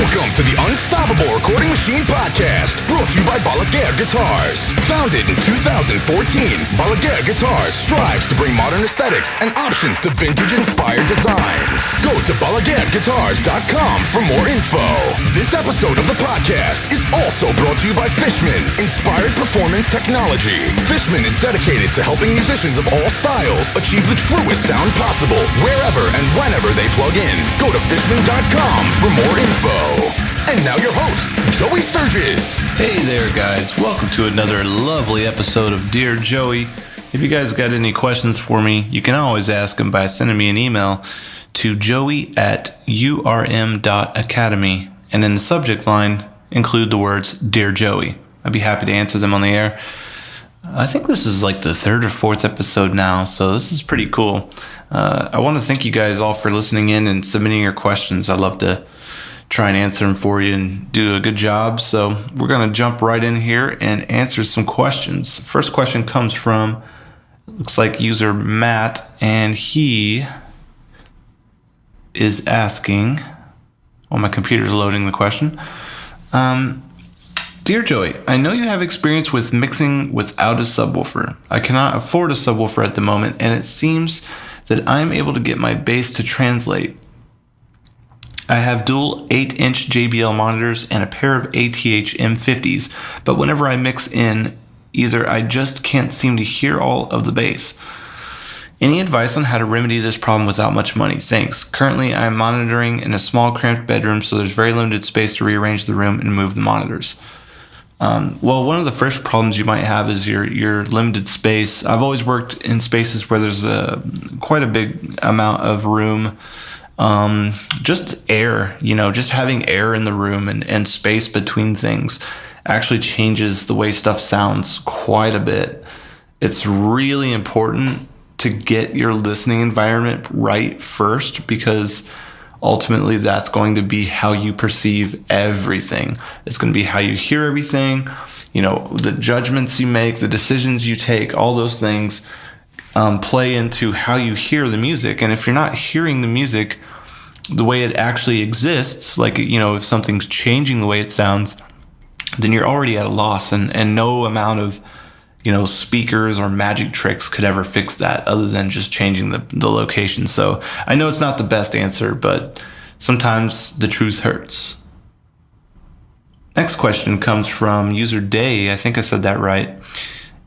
Welcome to the Unstoppable Recording Machine Podcast, brought to you by Balaguer Guitars. Founded in 2014, Balaguer Guitars strives to bring modern aesthetics and options to vintage-inspired designs. Go to BalaguerGuitars.com for more info. This episode of the podcast is also brought to you by Fishman, Inspired Performance Technology. Fishman is dedicated to helping musicians of all styles achieve the truest sound possible, wherever and whenever they plug in. Go to Fishman.com for more info. And now your host, Joey Sturgis. Hey there, guys. Welcome to another lovely episode of Dear Joey. If you guys got any questions for me, you can always ask them by sending me an email to joey@urm.academy. And in the subject line, include the words, Dear Joey. I'd be happy to answer them on the air. I think this is like the third or fourth episode now, so this is pretty cool. I want to thank you guys all for listening in and submitting your questions. I'd love to try and answer them for you and do a good job. So we're going to jump right in here and answer some questions. First question comes from, looks like user Matt, and he is asking, well, my computer's loading the question. Dear Joey, I know you have experience with mixing without a subwoofer. I cannot afford a subwoofer at the moment, and it seems that I'm able to get my bass to translate. I have dual 8-inch JBL monitors and a pair of ATH M50s, but whenever I mix in, either I just can't seem to hear all of the bass. Any advice on how to remedy this problem without much money? Thanks. Currently, I am monitoring in a small cramped bedroom, so there's very limited space to rearrange the room and move the monitors. Well, one of the first problems you might have is your limited space. I've always worked in spaces where there's quite a big amount of room. Just air, just having air in the room and space between things actually changes the way stuff sounds quite a bit. It's really important to get your listening environment right first, because ultimately that's going to be how you perceive everything. It's going to be how you hear everything, the judgments you make, the decisions you take, all those things play into how you hear the music. And if you're not hearing the music the way it actually exists, like, if something's changing the way it sounds, then you're already at a loss, and no amount of, speakers or magic tricks could ever fix that other than just changing the location. So I know it's not the best answer, but sometimes the truth hurts. Next question comes from user Day. I think I said that right.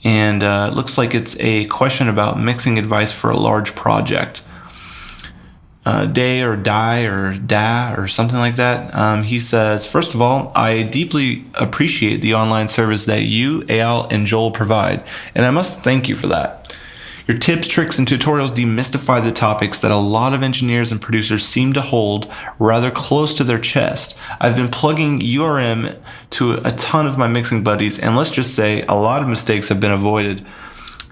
And it looks like it's a question about mixing advice for a large project. Day or die or da or something like that. He says, first of all, I deeply appreciate the online service that you, Al, and Joel provide, and I must thank you for that. Your tips, tricks, and tutorials demystify the topics that a lot of engineers and producers seem to hold rather close to their chest. I've been plugging URM to a ton of my mixing buddies, and let's just say a lot of mistakes have been avoided,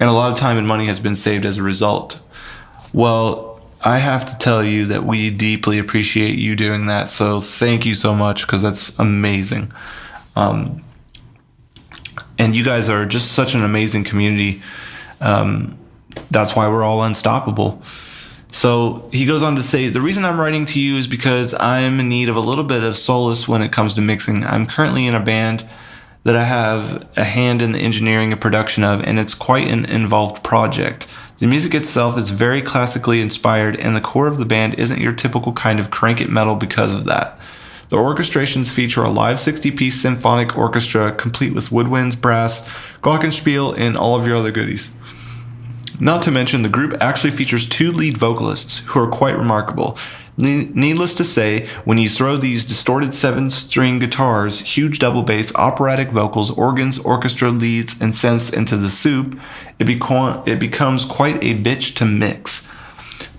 and a lot of time and money has been saved as a result. Well, I have to tell you that we deeply appreciate you doing that, so thank you so much, because that's amazing. And you guys are just such an amazing community. That's why we're all unstoppable. So he goes on to say, the reason I'm writing to you is because I'm in need of a little bit of solace when it comes to mixing. I'm currently in a band that I have a hand in the engineering and production of, and it's quite an involved project. The music itself is very classically inspired, and the core of the band isn't your typical kind of crank-it metal because of that. The orchestrations feature a live 60-piece symphonic orchestra complete with woodwinds, brass, glockenspiel, and all of your other goodies. Not to mention, the group actually features 2 lead vocalists who are quite remarkable. Needless to say, when you throw these distorted 7-string guitars, huge double bass, operatic vocals, organs, orchestra leads, and synths into the soup, it becomes quite a bitch to mix.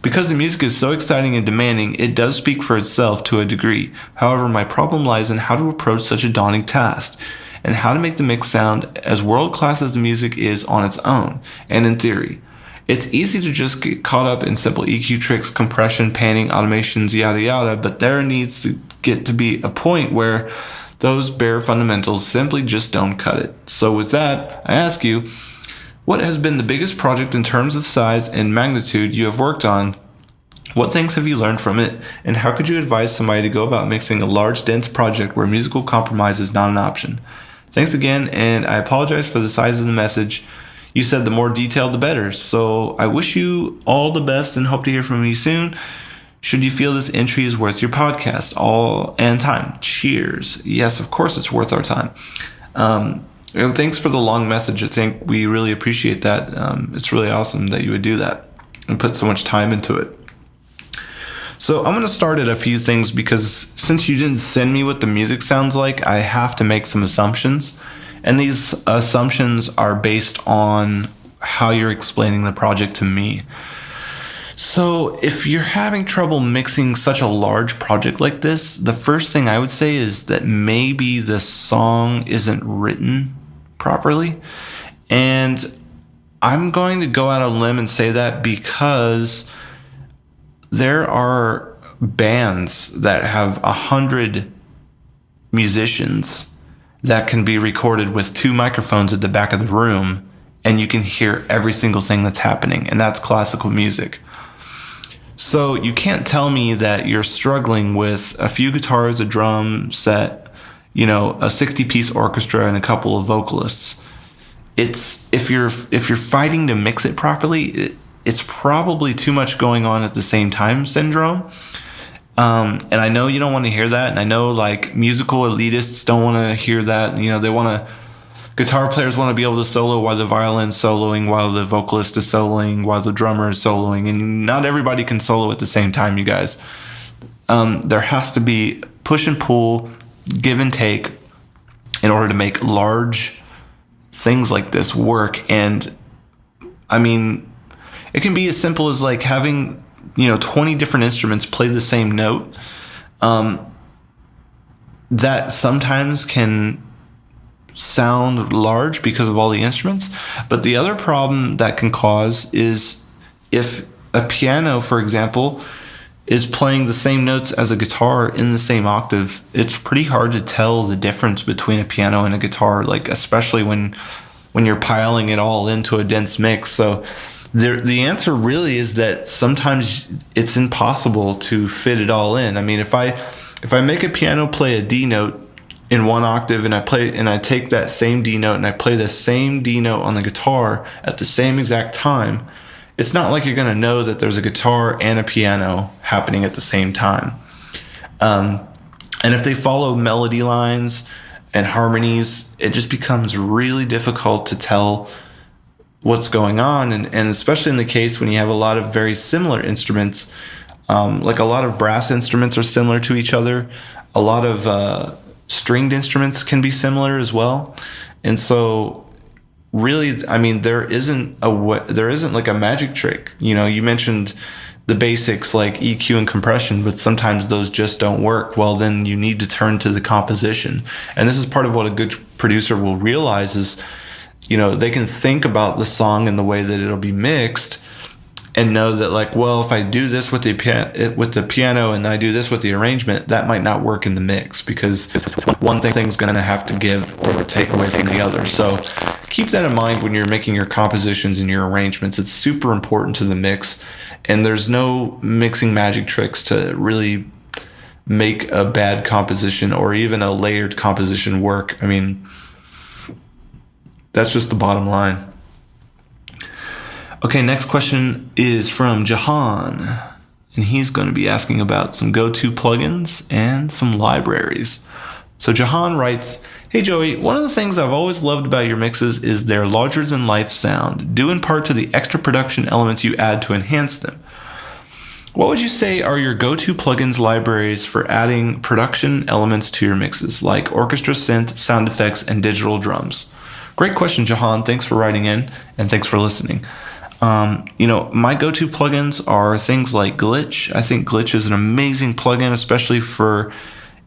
Because the music is so exciting and demanding, it does speak for itself to a degree. However, my problem lies in how to approach such a daunting task, and how to make the mix sound as world-class as the music is on its own, and in theory. It's easy to just get caught up in simple EQ tricks, compression, panning, automations, yada yada, but there needs to get to be a point where those bare fundamentals simply just don't cut it. So with that, I ask you, what has been the biggest project in terms of size and magnitude you have worked on What things have you learned from it, and how could you advise somebody to go about mixing a large, dense project where musical compromise is not an option? Thanks again, and I apologize for the size of the message. You said the more detailed, the better. So I wish you all the best and hope to hear from you soon. Should you feel this entry is worth your podcast all and time? Cheers. Yes, of course it's worth our time. And thanks for the long message. I think we really appreciate that. It's really awesome that you would do that and put so much time into it. So I'm going to start at a few things because since you didn't send me what the music sounds like, I have to make some assumptions. And these assumptions are based on how you're explaining the project to me. So if you're having trouble mixing such a large project like this, the first thing I would say is that maybe the song isn't written properly. And I'm going to go out on a limb and say that because there are bands that have 100 musicians that can be recorded with 2 microphones at the back of the room, and you can hear every single thing that's happening, and that's classical music. So you can't tell me that you're struggling with a few guitars, a drum set, a 60-piece orchestra, and a couple of vocalists. It's if you're fighting to mix it properly, it's probably too much going on at the same time syndrome. And I know you don't want to hear that, and I know like musical elitists don't want to hear that. Guitar players want to be able to solo while the violin's soloing, while the vocalist is soloing, while the drummer is soloing, and not everybody can solo at the same time, you guys. There has to be push and pull, give and take in order to make large things like this work. And I mean, it can be as simple as like having 20 different instruments play the same note. That sometimes can sound large because of all the instruments, but the other problem that can cause is if a piano, for example, is playing the same notes as a guitar in the same octave, it's pretty hard to tell the difference between a piano and a guitar, like especially when you're piling it all into a dense mix. So the answer really is that sometimes it's impossible to fit it all in. I mean, if I make a piano play a D note in one octave, and I take that same D note and I play the same D note on the guitar at the same exact time, it's not like you're going to know that there's a guitar and a piano happening at the same time. And if they follow melody lines and harmonies, it just becomes really difficult to tell what's going on. And especially in the case when you have a lot of very similar instruments, like a lot of brass instruments are similar to each other. A lot of stringed instruments can be similar as well. And so really, I mean, there isn't like a magic trick. You mentioned the basics like EQ and compression, but sometimes those just don't work. Well, then you need to turn to the composition. And this is part of what a good producer will realize is, they can think about the song and the way that it'll be mixed and know that, like, well, if I do this with the piano and I do this with the arrangement, that might not work in the mix because one thing's going to have to give or take away from the other. So keep that in mind when you're making your compositions and your arrangements. It's super important to the mix, and there's no mixing magic tricks to really make a bad composition or even a layered composition work. I mean, that's just the bottom line. Okay, next question is from Jahan, and he's going to be asking about some go-to plugins and some libraries. So Jahan writes, "Hey Joey, one of the things I've always loved about your mixes is their larger-than-life sound, due in part to the extra production elements you add to enhance them. What would you say are your go-to plugins libraries for adding production elements to your mixes, like orchestra synth, sound effects, and digital drums?" Great question, Jahan. Thanks for writing in, and thanks for listening. My go-to plugins are things like Glitch. I think Glitch is an amazing plugin, especially for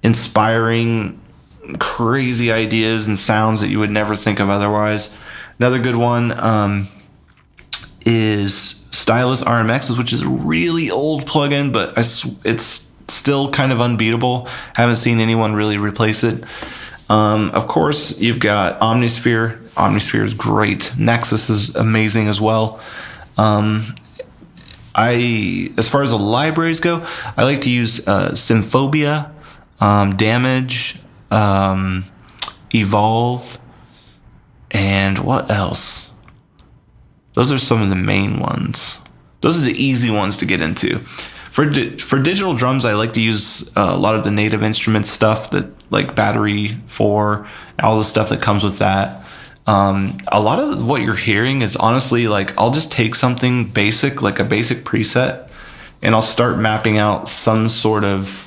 inspiring crazy ideas and sounds that you would never think of otherwise. Another good one is Stylus RMX, which is a really old plugin, but it's still kind of unbeatable. Haven't seen anyone really replace it. Of course, you've got Omnisphere. Omnisphere is great. Nexus is amazing as well. As far as the libraries go, I like to use Synphobia, Damage, Evolve, and what else? Those are some of the main ones. Those are the easy ones to get into. For digital drums, I like to use a lot of the Native Instruments stuff, that like Battery 4, all the stuff that comes with that. A lot of what you're hearing is honestly like, I'll just take something basic, like a basic preset, and I'll start mapping out some sort of,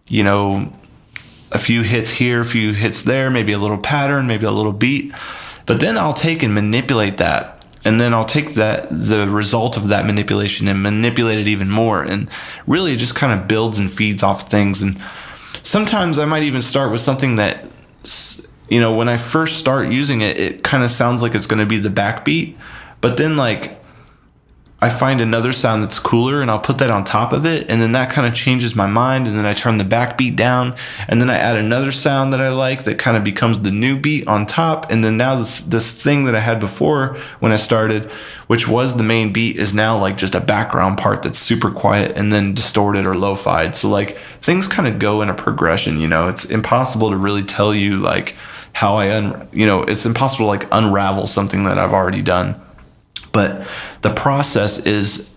a few hits here, a few hits there, maybe a little pattern, maybe a little beat. But then I'll take and manipulate that. And then I'll take the result of that manipulation and manipulate it even more. And really it just kind of builds and feeds off things. And sometimes I might even start with something that, when I first start using it, it kind of sounds like it's going to be the backbeat. But then like I find another sound that's cooler and I'll put that on top of it. And then that kind of changes my mind. And then I turn the backbeat down. And then I add another sound that I like that kind of becomes the new beat on top. And then now this thing that I had before when I started, which was the main beat, is now like just a background part that's super quiet and then distorted or lo-fied. So like things kind of go in a progression, It's impossible to really tell you like how it's impossible to like unravel something that I've already done. But the process is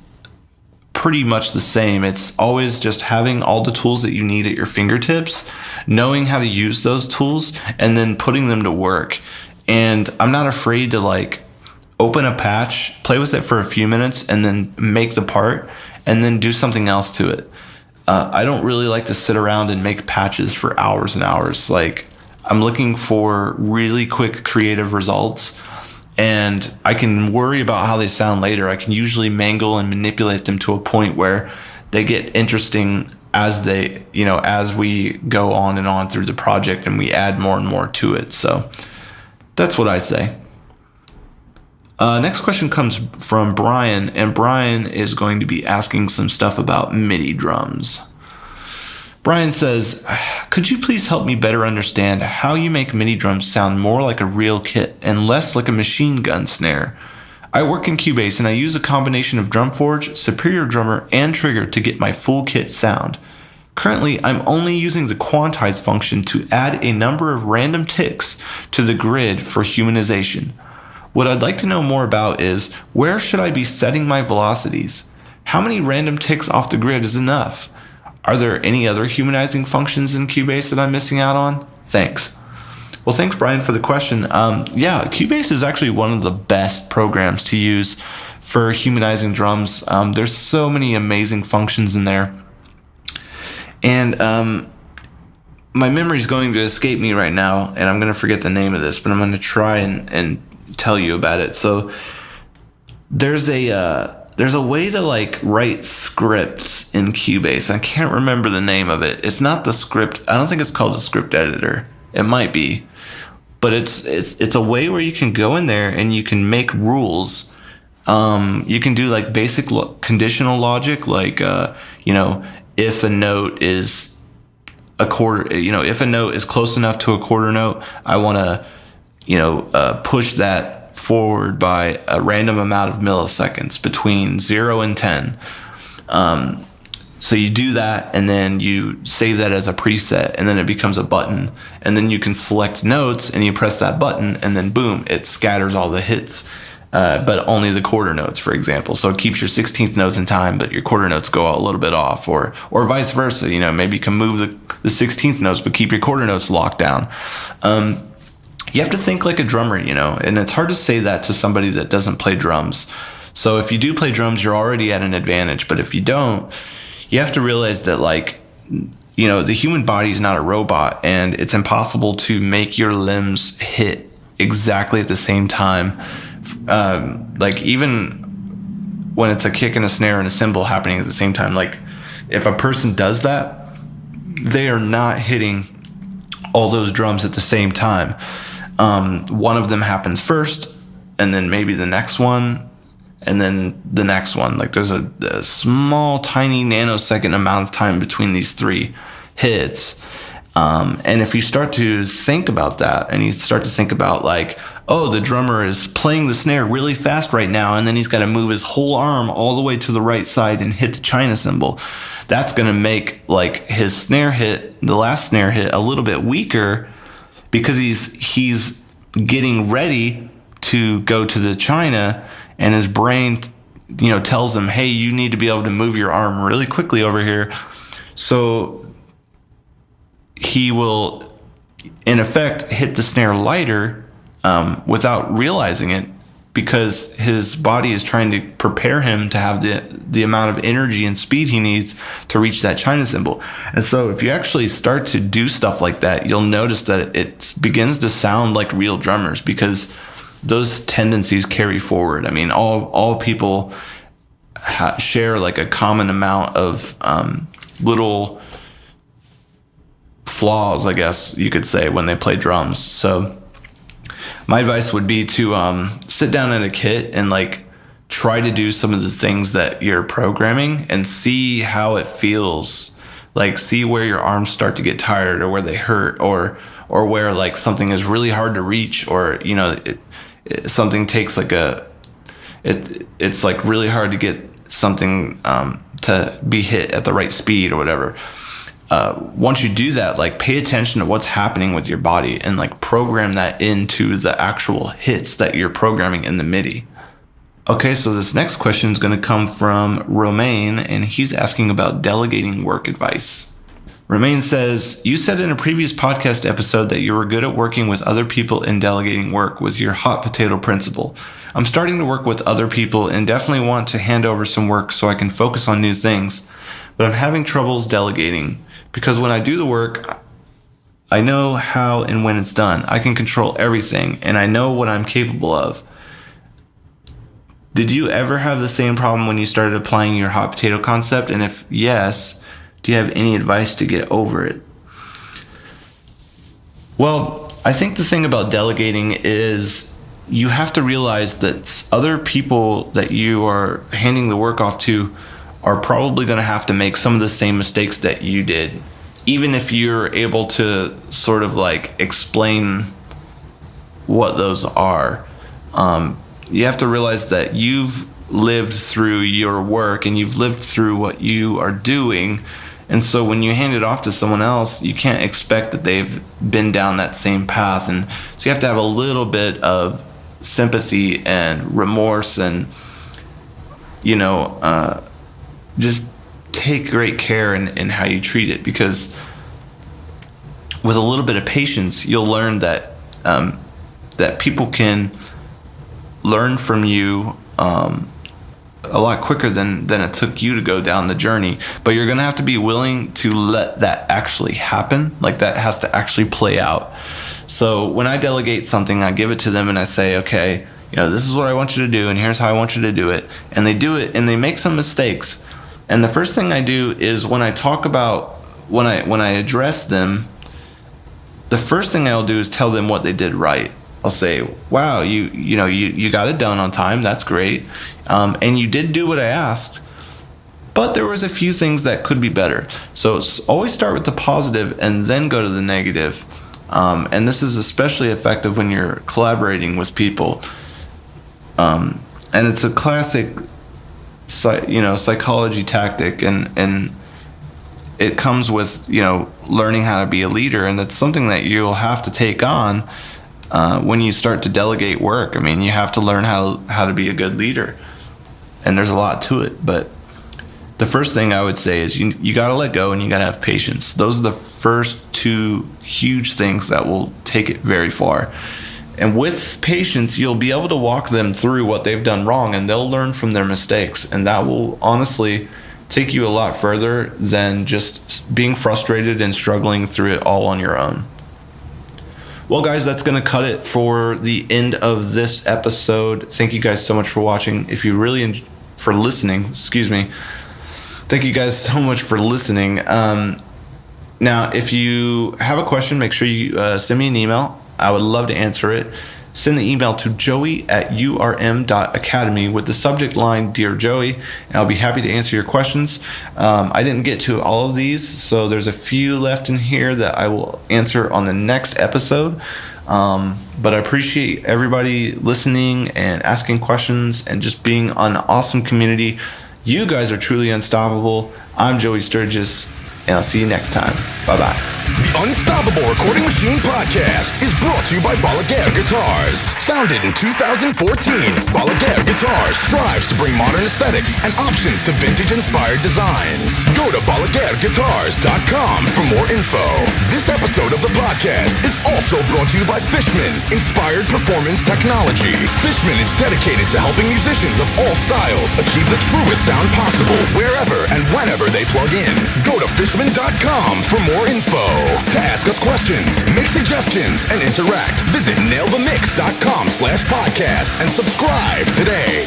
pretty much the same. It's always just having all the tools that you need at your fingertips, knowing how to use those tools, and then putting them to work. And I'm not afraid to like open a patch, play with it for a few minutes, and then make the part, and then do something else to it. I don't really like to sit around and make patches for hours and hours. Like, I'm looking for really quick creative results. And I can worry about how they sound later. I can usually mangle and manipulate them to a point where they get interesting as as we go on and on through the project and we add more and more to it. So that's what I say. Next question comes from Brian, and Brian is going to be asking some stuff about MIDI drums. Brian says, could you please help me better understand how you make MIDI drums sound more like a real kit and less like a machine gun snare? I work in Cubase and I use a combination of DrumForge, Superior Drummer, and Trigger to get my full kit sound. Currently, I'm only using the quantize function to add a number of random ticks to the grid for humanization. What I'd like to know more about is, where should I be setting my velocities? How many random ticks off the grid is enough? Are there any other humanizing functions in Cubase that I'm missing out on? Thanks. Well, thanks, Brian, for the question. Cubase is actually one of the best programs to use for humanizing drums. There's so many amazing functions in there. And my memory's going to escape me right now, and I'm going to forget the name of this, but I'm going to try and tell you about it. So there's a way to like write scripts in Cubase. I can't remember the name of it. It's not the script. I don't think it's called the script editor. It might be, but it's a way where you can go in there and you can make rules. You can do like basic conditional logic, like if a note is a quarter, if a note is close enough to a quarter note, I want to push that forward by a random amount of milliseconds between 0 and 10. So you do that, and then you save that as a preset, and then it becomes a button. And then you can select notes, and you press that button, and then boom, it scatters all the hits, but only the quarter notes, for example. So it keeps your 16th notes in time, but your quarter notes go out a little bit off, or vice versa. Maybe you can move the 16th notes, but keep your quarter notes locked down. You have to think like a drummer, and it's hard to say that to somebody that doesn't play drums. So if you do play drums, you're already at an advantage. But if you don't, you have to realize that the human body is not a robot, and it's impossible to make your limbs hit exactly at the same time. Even when it's a kick and a snare and a cymbal happening at the same time, like if a person does that, they are not hitting all those drums at the same time. One of them happens first, and then maybe the next one, and then the next one. Like there's a small, tiny nanosecond amount of time between these three hits. And if you start to think about that, and you start to think about like, oh, the drummer is playing the snare really fast right now, and then he's got to move his whole arm all the way to the right side and hit the China cymbal, that's going to make like his snare hit, the last snare hit, a little bit weaker, because he's getting ready to go to the China, and his brain, tells him, hey, you need to be able to move your arm really quickly over here. So he will, in effect, hit the snare lighter without realizing it, because his body is trying to prepare him to have the amount of energy and speed he needs to reach that China cymbal. And so if you actually start to do stuff like that, you'll notice that it begins to sound like real drummers, because those tendencies carry forward. I mean, all people share like a common amount of little flaws, I guess you could say, when they play drums. So my advice would be to sit down in a kit and like try to do some of the things that you're programming and see how it feels. Like, see where your arms start to get tired, or where they hurt, or where like something is really hard to reach, or something takes like it's like really hard to get something to be hit at the right speed or whatever. Once you do that, like, pay attention to what's happening with your body and like program that into the actual hits that you're programming in the MIDI. Okay, so this next question is going to come from Romain, and he's asking about delegating work advice. Romain says, you said in a previous podcast episode that you were good at working with other people and delegating work was your hot potato principle. I'm starting to work with other people and definitely want to hand over some work so I can focus on new things, but I'm having troubles delegating. Because when I do the work, I know how and when it's done. I can control everything, and I know what I'm capable of. Did you ever have the same problem when you started applying your hot potato concept? And if yes, do you have any advice to get over it? Well, I think the thing about delegating is you have to realize that other people that you are handing the work off to are probably going to have to make some of the same mistakes that you did, even if you're able to sort of like explain what those are. You have to realize that you've lived through your work and you've lived through what you are doing. And so when you hand it off to someone else, you can't expect that they've been down that same path. And so you have to have a little bit of sympathy and remorse, and, just take great care in how you treat it, because with a little bit of patience, you'll learn that that people can learn from you a lot quicker than it took you to go down the journey. But you're going to have to be willing to let that actually happen. Like, that has to actually play out. So when I delegate something, I give it to them and I say, okay, this is what I want you to do, and here's how I want you to do it. And they do it, and they make some mistakes. And the first thing I do is when I talk about, when I address them, the first thing I'll do is tell them what they did right. I'll say, wow, you got it done on time. That's great. And you did do what I asked, but there was a few things that could be better. So always start with the positive and then go to the negative. And this is especially effective when you're collaborating with people. And it's a classic psychology tactic, and it comes with learning how to be a leader, and it's something that you'll have to take on when you start to delegate work. I mean, you have to learn how to be a good leader, and there's a lot to it. But the first thing I would say is you got to let go, and you got to have patience. Those are the first two huge things that will take it very far. And with patience, you'll be able to walk them through what they've done wrong, and they'll learn from their mistakes. And that will honestly take you a lot further than just being frustrated and struggling through it all on your own. Well, guys, that's going to cut it for the end of this episode. Thank you guys so much for watching. If you really for listening, Thank you guys so much for listening. Now, if you have a question, make sure you send me an email. I would love to answer it. send the email to joey@urm.academy with the subject line Dear Joey, and I'll be happy to answer your questions. I didn't get to all of these, so there's a few left in here that I will answer on the next episode. But I appreciate everybody listening and asking questions and just being an awesome community. You guys are truly unstoppable. I'm Joey Sturgis, and I'll see you next time. Bye-bye. The Unstoppable Recording Machine Podcast is brought to you by Balaguer Guitars. Founded in 2014, Balaguer Guitars strives to bring modern aesthetics and options to vintage-inspired designs. Go to BalaguerGuitars.com for more info. This episode of the podcast is also brought to you by Fishman, Inspired Performance Technology. Fishman is dedicated to helping musicians of all styles achieve the truest sound possible wherever and whenever they plug in. Go to Fishman.com for more info. To ask us questions, make suggestions, and interact, visit nailthemix.com/podcast and subscribe today.